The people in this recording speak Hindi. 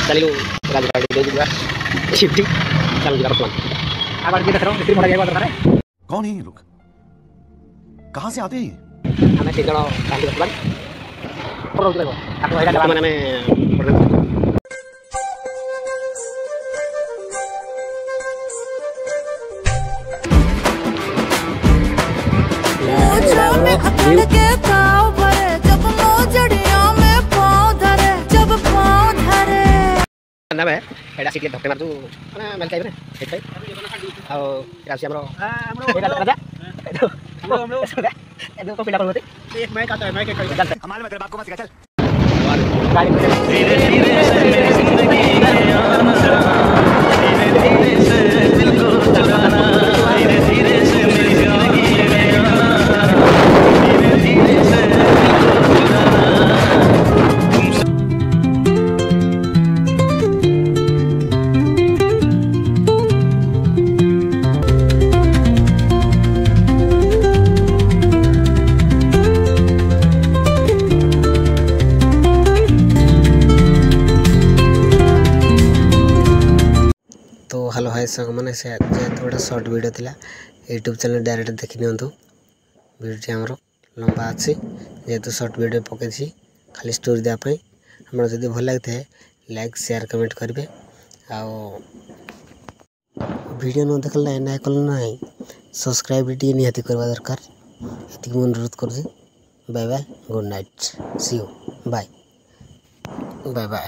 चलिए राजघाट दे दीजिएगा शिफ्टी चल जी वर्तमान अब आगे देख रहा हूं इतनी मोड़ा जाएगा दरबार है। कौन है ये लोग, कहां से आते हैं? हमें 3 जण गाड़ी वर्तमान प्रोग्राम देखो आपको एटा जवान में के पाँव भरे जब मोजड़ियों में पाँव धरे जब पाँव धरे ना बे एडा सीट धक्के मार तू माने मेल टाइप रे एट टाइप आओ राशि हमरो एडा राजा हमरो एदो को पिला कर होते एक मैं आता है मैं के चल हमारे में तेरे बाप को मत सिखा चल धीरे धीरे से मेरी जिंदगी में आना धीरे धीरे से दिल को चुराना धीरे धीरे से मेरी जिंदगी में आना धीरे धीरे से दिल को चुराना तो हेलो हाय संग मैंने से गोटे सर्ट वीडियो थिला यूट्यूब चैनल डायरेक्ट देखि नियंतु वीडियो हमरो लंबा अच्छी जेहेतु सर्ट वीडियो पकई खाली स्टोरी देवाई हमारे जब भल लगे लाइक शेयर कमेंट करेंगे आओ वीडियो न देख ना कल ना सब्सक्राइब टी निहाती करवा दरकार ये अनुरोध कर bye bye good night see you bye bye bye.